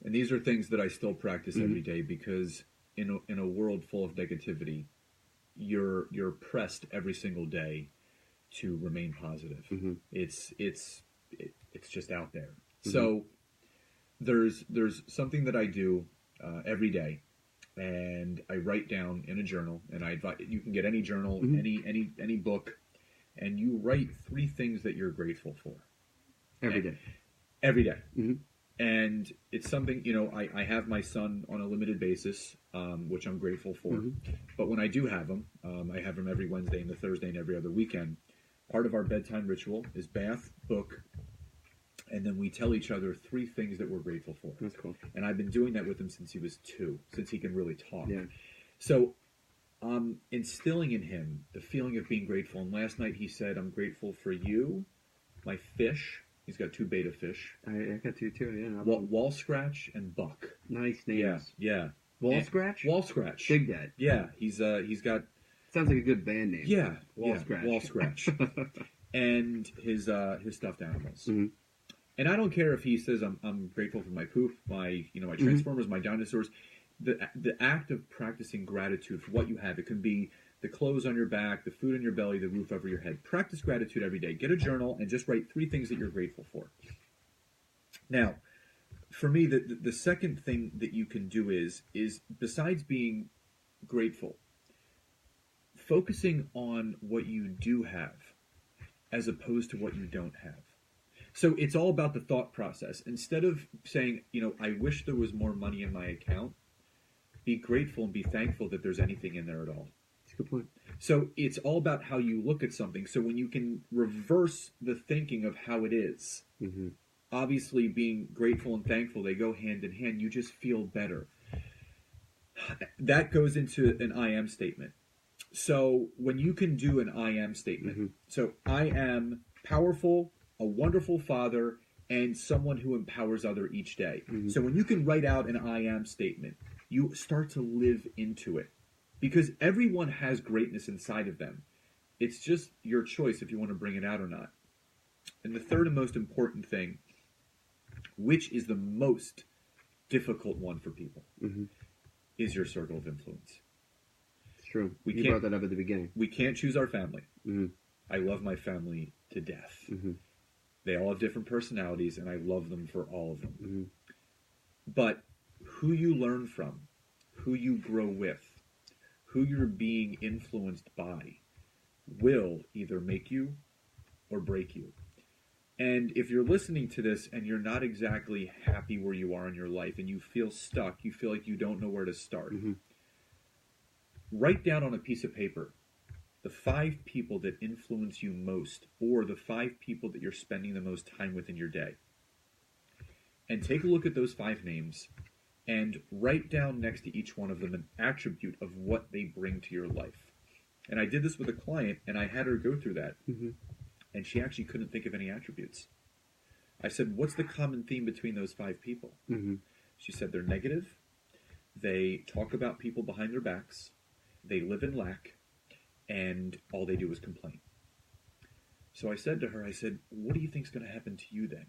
and these are things that I still practice every day because in a world full of negativity, you're pressed every single day to remain positive. It's just out there. So there's something that I do every day, and I write down in a journal, and I advise you can get any journal, any book, and you write three things that you're grateful for. Every day. And it's something, I have my son on a limited basis, which I'm grateful for. But when I do have him, I have him every Wednesday and the Thursday and every other weekend. Part of our bedtime ritual is bath, book, and then we tell each other three things that we're grateful for. That's cool. And I've been doing that with him since he was 2, since he can really talk. Yeah. So instilling in him the feeling of being grateful. And last night he said, I'm grateful for you, my fish. He's got 2 beta fish. I got 2 too, yeah. Wall Scratch and Buck. Nice names. Yeah. Wall Scratch? Wall Scratch. Big Dad. Yeah, he's got... Sounds like a good band name. Yeah. Wall Scratch. Wall Scratch. And his stuffed animals. And I don't care if he says I'm grateful for my poop, my my Transformers, my dinosaurs. The act of practicing gratitude for what you have, it can be the clothes on your back, the food in your belly, the roof over your head. Practice gratitude every day. Get a journal and just write 3 things that you're grateful for. Now, for me, the second thing that you can do is besides being grateful, focusing on what you do have as opposed to what you don't have. So it's all about the thought process. Instead of saying, I wish there was more money in my account, be grateful and be thankful that there's anything in there at all. That's a good point. So it's all about how you look at something. So when you can reverse the thinking of how it is, obviously being grateful and thankful, they go hand in hand. You just feel better. That goes into an I am statement. So when you can do an I am statement, so I am powerful, a wonderful father, and someone who empowers other each day. Mm-hmm. So when you can write out an I am statement, you start to live into it. Because everyone has greatness inside of them. It's just your choice if you want to bring it out or not. And the third and most important thing, which is the most difficult one for people, mm-hmm. is your circle of influence. It's true. You brought that up at the beginning. We can't choose our family. Mm-hmm. I love my family to death. Mm-hmm. They all have different personalities, and I love them for all of them. Mm-hmm. But who you learn from, who you grow with, who you're being influenced by, will either make you or break you. And if you're listening to this and you're not exactly happy where you are in your life and you feel stuck, you feel like you don't know where to start, mm-hmm. write down on a piece of paper the 5 people that influence you most, or the 5 people that you're spending the most time with in your day. And take a look at those 5 names and write down next to each one of them an attribute of what they bring to your life. And I did this with a client, and I had her go through that. Mm-hmm. And she actually couldn't think of any attributes. I said, what's the common theme between those 5 people? Mm-hmm. She said they're negative, they talk about people behind their backs, they live in lack, and all they do is complain. So I said to her, what do you think's going to happen to you then?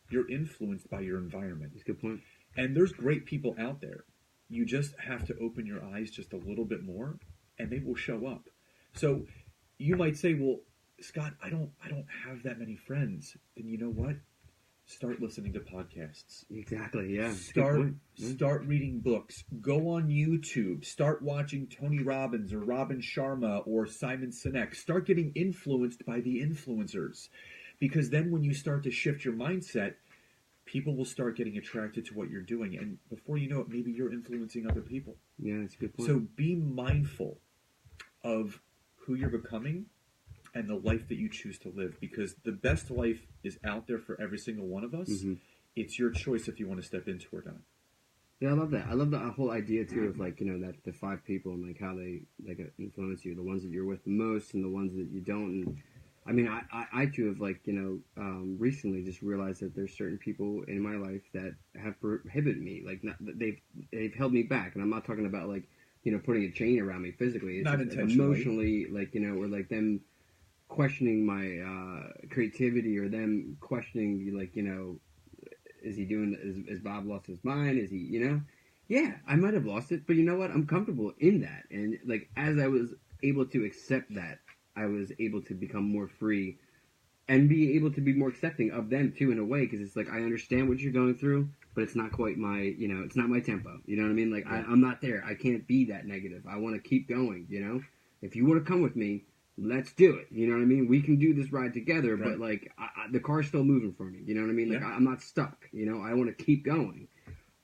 You're influenced by your environment. That's a good point. And there's great people out there. You just have to open your eyes just a little bit more, and they will show up. So you might say, well, Scott, I don't have that many friends. Then you know what? Start listening to podcasts. Exactly, yeah. Start reading books. Go on YouTube. Start watching Tony Robbins or Robin Sharma or Simon Sinek. Start getting influenced by the influencers. Because then when you start to shift your mindset, people will start getting attracted to what you're doing. And before you know it, maybe you're influencing other people. Yeah, that's a good point. So be mindful of who you're becoming and the life that you choose to live, because the best life is out there for every single one of us. Mm-hmm. It's your choice if you want to step into it or not. Yeah, I love that. I love the whole idea too of that the 5 people and how they influence you, the ones that you're with the most and the ones that you don't. And I mean, I too have recently just realized that there's certain people in my life that have prohibited me, they've held me back, and I'm not talking about putting a chain around me physically. It's not just, intentionally. Emotionally, or them questioning my creativity, or them questioning is he doing? Is Bob lost his mind? Is he? Yeah, I might have lost it, but you know what? I'm comfortable in that, and as I was able to accept that, I was able to become more free, and be able to be more accepting of them too, in a way, because it's I understand what you're going through, but it's not quite my, it's not my tempo. You know what I mean? Right. I'm not there. I can't be that negative. I want to keep going. If you want to come with me, let's do it. You know what I mean? We can do this ride together, right. But the car's still moving for me. You know what I mean? Yeah. I'm not stuck. I want to keep going.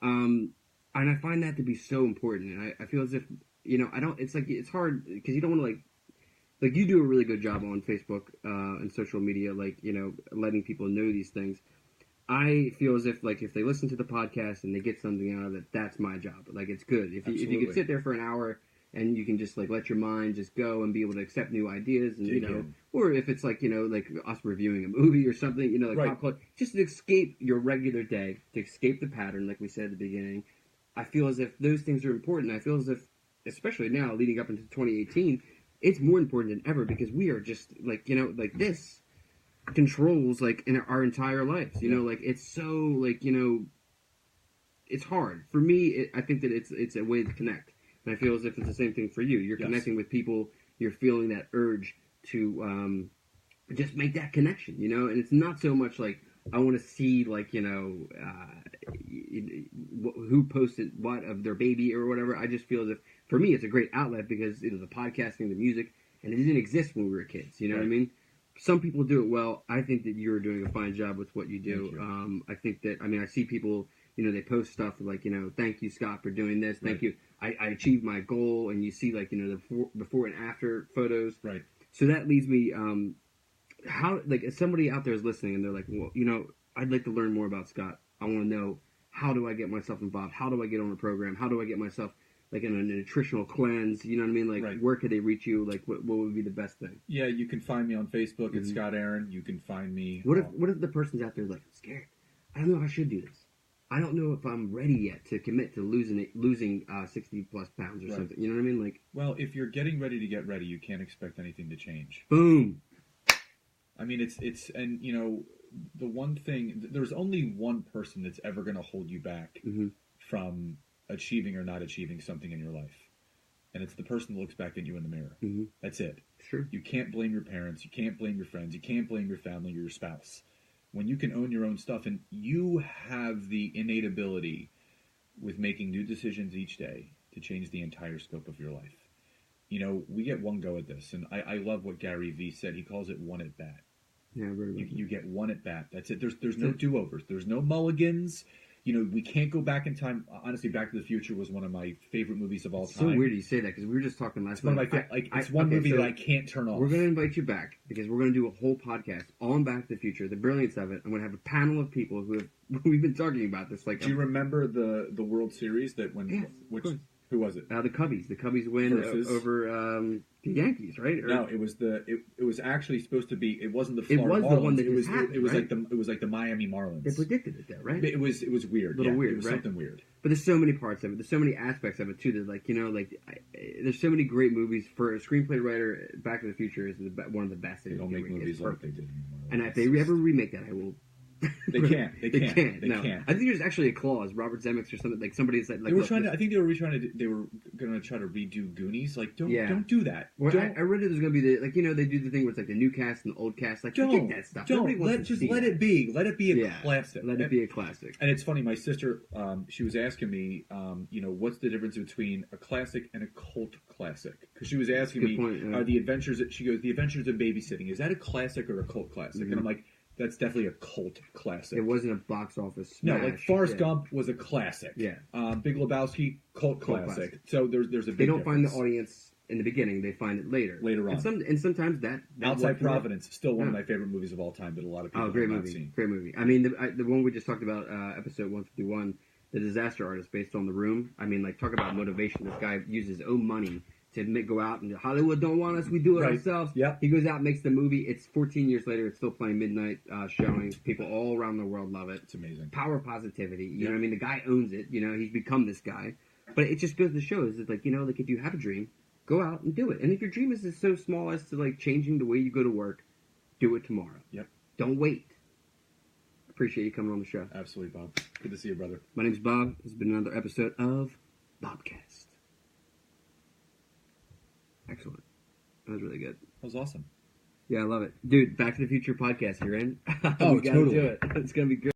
And I find that to be so important. And I feel as if, it's hard because you don't want to you do a really good job on Facebook and social media, letting people know these things. I feel as if if they listen to the podcast and they get something out of it, that's my job. It's good. If you could sit there for an hour and you can just let your mind just go and be able to accept new ideas, and or if it's us reviewing a movie or something, right. pop culture, just to escape your regular day, to escape the pattern, like we said at the beginning. I feel as if those things are important. I feel as if, especially now, leading up into 2018, it's more important than ever, because we are just this controls in our entire lives. It's so it's hard for me. I think that it's a way to connect. And I feel as if it's the same thing for you. You're connecting with people. You're feeling that urge to just make that connection, And it's not so much I want to see who posted what of their baby or whatever. I just feel as if for me it's a great outlet, because the podcasting, the music, and it didn't exist when we were kids. You know what I mean? Some people do it well. I think that you're doing a fine job with what you do. I think that I see people. They post stuff thank you, Scott, for doing this. Thank you. I achieved my goal, and you see the before and after photos. Right. So that leads me, how if somebody out there is listening and they're well, I'd like to learn more about Scott. I want to know, how do I get myself involved? How do I get on a program? How do I get myself like in a nutritional cleanse? You know what I mean? Like, Right. where could they reach you? Like, what would be the best thing? Yeah, you can find me on Facebook at Scott Aaron. You can find me. What if the person's out there like, I'm scared? I don't know if I should do this. I don't know if I'm ready yet to commit to losing 60 plus pounds or something. You know what I mean? Like, well, if you're getting ready to get ready, you can't expect anything to change. boom. I mean, it's and you know, the one thing, there's only one person that's ever going to hold you back from achieving or not achieving something in your life, and it's the person that looks back at you in the mirror. That's it. Sure. You can't blame your parents. You can't blame your friends. You can't blame your family or your spouse. When you can own your own stuff, and you have the innate ability with making new decisions each day to change the entire scope of your life. You know, we get one go at this, and I love what Gary Vee said. He calls it one at bat. Yeah, very much. You get one at bat. That's it. There's no do-overs. There's no mulligans. You know, we can't go back in time. Honestly, Back to the Future was one of my favorite movies of all time. It's so weird you say that because we were just talking last night. One of my it's one movie that I can't turn off. We're going to invite you back because we're going to do a whole podcast on Back to the Future, the brilliance of it. I'm going to have a panel of people who have we've been talking about this. Like, do you remember the World Series that when who was it? The Cubbies. The Cubbies win over the Yankees, right? No, it was it was actually supposed to be. It wasn't the Florida Marlins. The one that it was like the Miami Marlins. They predicted it though, right? It was weird. A little weird, it was right? Something weird. But there's so many parts of it. There's so many aspects of it too. That there's so many great movies. For a screenplay writer, Back to the Future is one of the best. They don't make movies like they did anymore. And if they ever remake that, I will. They can't. They can't. I think there's actually a clause. Robert Zemeckis or something like somebody said. Like, they were trying to. I think they were going to try to redo Goonies. Like, don't do that. Well, I read it was going to be they do the thing where it's like the new cast and the old cast. Like, forget that stuff. Don't let it be. Let it be a classic. Let it be a classic. And it's funny. My sister, she was asking me, what's the difference between a classic and a cult classic? Because she was asking me, are the Adventures? She goes, The Adventures of Babysitting. Is that a classic or a cult classic? And I'm like, that's definitely a cult classic. It wasn't a box office smash. No, like Forrest Gump was a classic. Yeah. Big Lebowski, cult classic. So there's a big They don't difference. find the audience in the beginning. They find it later. Later on. And sometimes that Outside Providence, still one of my favorite movies of all time that a lot of people have not seen. Great movie. I mean, the one we just talked about, episode 151, The Disaster Artist, based on The Room. I mean, like, talk about motivation. This guy uses his own money to go out, and Hollywood don't want us, we do it ourselves. Yep. He goes out, makes the movie. It's 14 years later. It's still playing midnight showings. People all around the world love it. It's amazing. Power positivity. You know what I mean? The guy owns it. You know, he's become this guy. But it just goes to show is that, like, like if you have a dream, go out and do it. And if your dream is so small as to, like, changing the way you go to work, do it tomorrow. Yep. Don't wait. Appreciate you coming on the show. Absolutely, Bob. Good to see you, brother. My name's Bob. This has been another episode of Bobcast. Excellent. That was really good. That was awesome. Yeah, I love it. Dude, Back to the Future podcast, you're in? Oh, we gotta totally. do it. It's going to be good.